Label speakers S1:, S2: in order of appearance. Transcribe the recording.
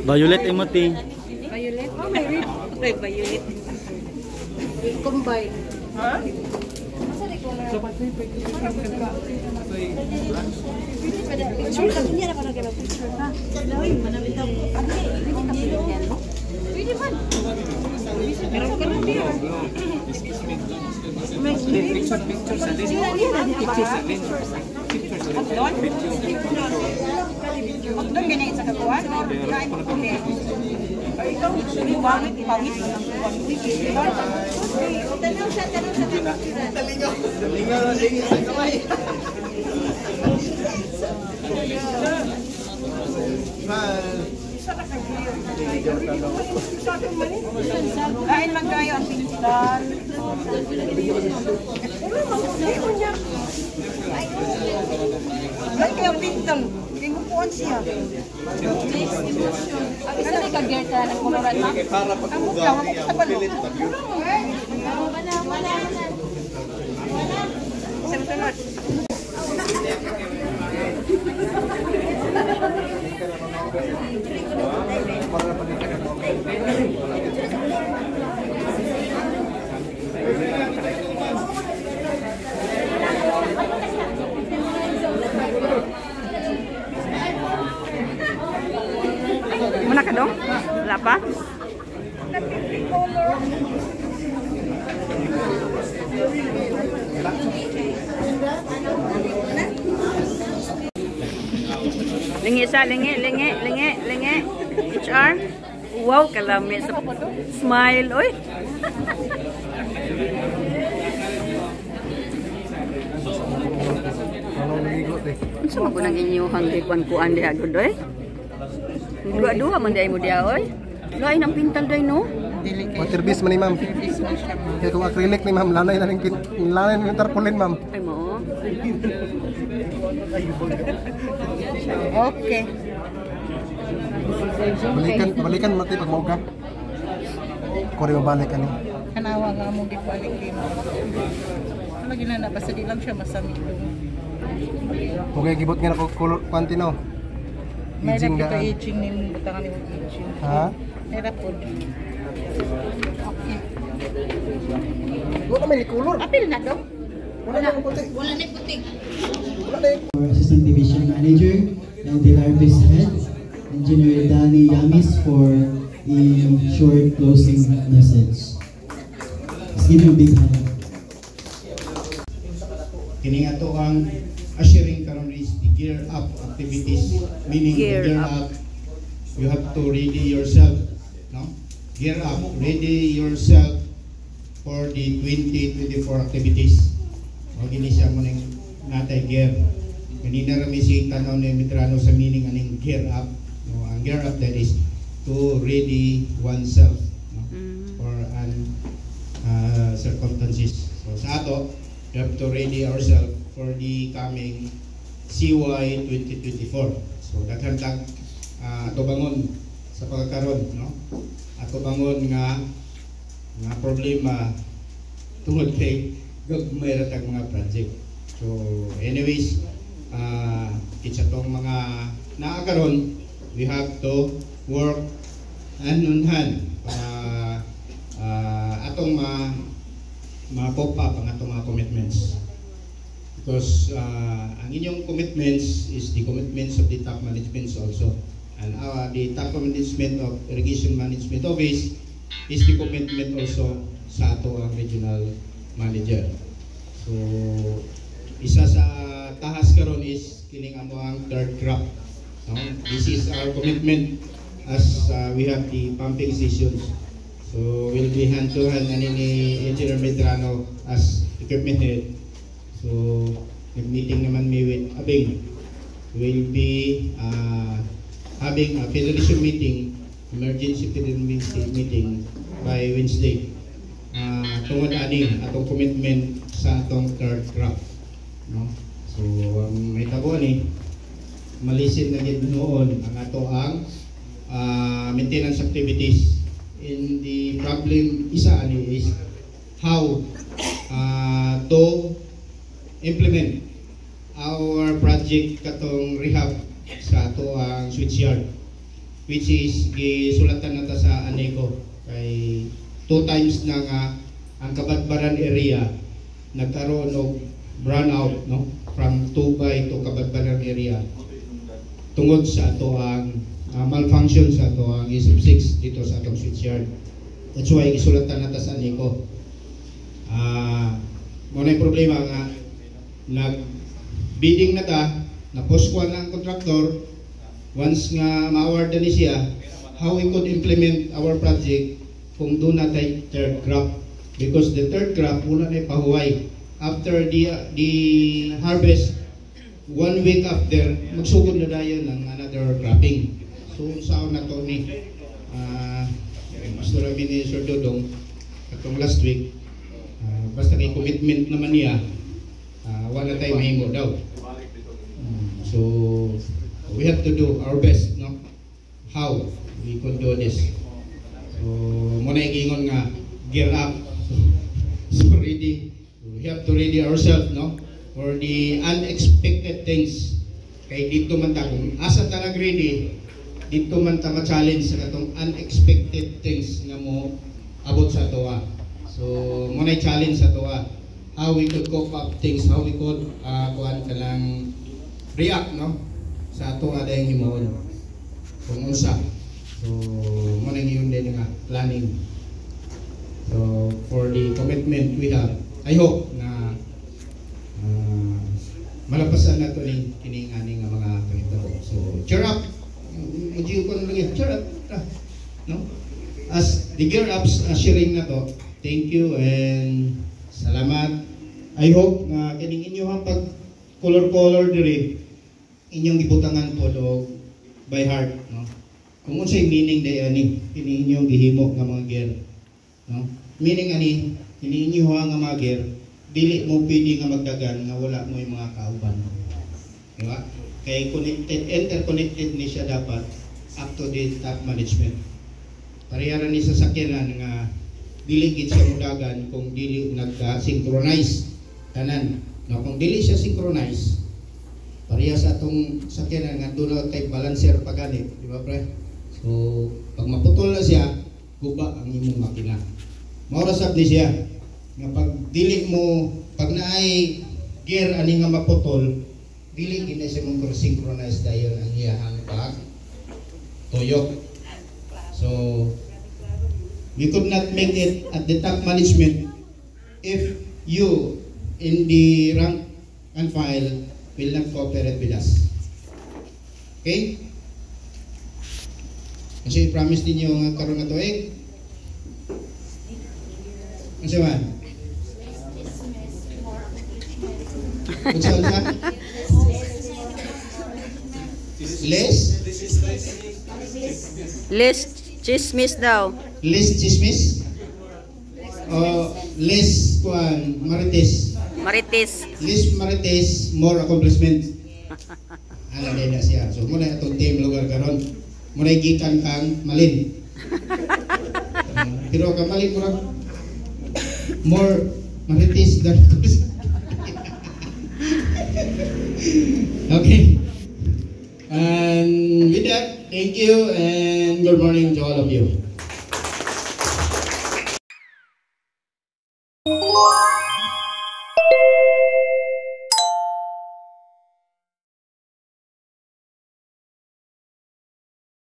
S1: Violet emoti.
S2: Violet? Oh, may red. May violet. Combine. Ha? Masa di color? Picture ka. Hindi na pa nag-picture ka. Lawin, manamitaw. Pwede man. Pero ka lang diya. Picture sa din. Picture sa din. Doon? Doon ganyan sa kakuan? Kain ko kami. Ikaw, ibangit. Tanaw sa Talingaw na lingis sa kamay. Kain man kayo ang pinstan. Ay, kayo ang pinstan. Kingupuan siya. Ang isa na ikagerta ng kumuran na. Ang mukha, ang sa balok. Wala. Sunod. Mana ka dong? Wala pa? Lingi sa, lingi. HR. Wow, kalami sa smile, oy. Unsa man kunang inyuhang kuan diha gud oy? Dua-dua man day mo dia oy. Lain ang pintal day no?
S3: Waterbase man ni ma'am. Kaya kung acrylic ni ma'am, lanay na rin yung tarpaulin ma'am.
S2: Ay mo. Okay.
S3: Balikan mati pag mauga. Kuri mabalik ka ni.
S4: Kanawa nga mo gibalik din. Lagi na basta di lang siya masamig do.
S3: Okay, gibot nga na color quanti no.
S4: May ra kita aging nim butangan ni aging.
S3: Ha?
S4: May ra pod. Okay.
S3: Wala may color.
S4: Apil na do.
S3: Wala na puti.
S4: Wala na puti.
S5: Assistant Division Manager and the Larvis Head, Engineer Danny Yamis for the short closing message. Let's give him a big hand.
S6: Kini ato ang assuring karon is the gear up activities, meaning gear up. You have to ready yourself, no? Gear up, ready yourself for the 2024 activities. O gini siya mo ning natay gear. Kanina rami si tanaw ni Medrano sa meaning aning gear up. No, ang gear up that is to ready oneself, no? For an circumstances. So sa ato, we have to ready ourselves for the coming CY 2024. So daghan tag ato bangon sa pagkakaroon, no? Ato bangon nga problema tungod kay gagmay ra tag mga project. So anyways, kitsa tong mga naakaron, we have to work hand on hand para atong ma-pop up ang atong mga commitments. Because ang inyong commitments is the commitments of the top management also. And the top management of Irrigation Management Office is the commitment also sa ato ang regional manager. So isa sa tahas karon is kining amo ang third crop. No? This is our commitment as we have the pumping stations. So we'll be hand to hand ani ni Engineer Medrano as equipment head. So nag-meeting naman mi with Abing. We'll be having a federation meeting, emergency federation meeting by Wednesday. Tungod ani atong commitment sa atong third crop. No? So may tabo ni malisin na gid noon ang ato ang maintenance activities. In the problem isa ani is how to implement our project katong rehab sa ato ang switchyard, which is gisulatan nata sa ANECO kay 2 times na nga ang Kabadbaran area nagkaroon og brownout, no, from Tubay to Kabadbaran area tungod sa ato ang malfunction sa ato ang E6 dito sa atong switchyard. That's why gisulatan nata sa ANECO. Mo na problema nga nag-bidding na ta, na-postpone na ang contractor. Once nga ma-award na ni siya, how we could implement our project kung doon na tayo third crop. Because the third crop, wala na pahuway. After the harvest, 1 week after, magsugod na dayon ng another cropping. So, saan na to ni Pastor Amin ni Sir Dodong atong last week, basta kay commitment naman niya, wala tayo mahimo daw. So we have to do our best, no? How we could do this. So muna ingon nga gear up. So ready. We have to ready ourselves, no? For the unexpected things. Kay dito man ta kung asa ta nag-ready, dito man ta ma-challenge sa katong unexpected things nga mo abot sa toa. So muna challenge sa toa. How we could cope up things, how we could kuan kanang react, no, sa ato adayang himuon kung unsa. So mo nang yun din nga planning. So for the commitment we have, I hope na malapasan nato ning kining aning nga mga pangitabo. So cheer up, mujiw ko lang yan, cheer up, no, as the gear ups sharing na to. Thank you and salamat. I hope na kining inyong pag color diri inyong gibutangan po do by heart, no. Kung unsay meaning day ani kini inyong gihimo nga mga gear, no. Meaning ani kini inyong nga mga gear dili mo pwede nga magdagan nga wala mo yung mga kauban. Di ba? Kay connected, interconnected ni siya dapat up to date top management. Parehara ni sa sakyanan nga dili gid siya mudagan kung dili nagka-synchronize tanan. No, kung dili siya synchronize, pareha sa atong sakyanan nga doon kay balancer paganit, di ba pre? So, pag maputol na siya, guba ang imong makina. Maurasab ni siya nga pag dili mo, pag naay gear ani nga maputol, dili gid na siya mong synchronize dayon ang iyahang pag tuyok. So, we could not make it at the top management if you in the rank and file will not cooperate with us. Okay? Kasi promise ninyo nga karon na tuig. Ano man? Unsa?
S2: Less chismis daw.
S6: Less chismis? O less kuan marites?
S2: Marites.
S6: Less marites, more accomplishment. Ano na siya. So muna itong team lugar karon. Muna gikan kang malin. Pero ka malin mura more marites than okay. And with that, thank you and good morning to all of you.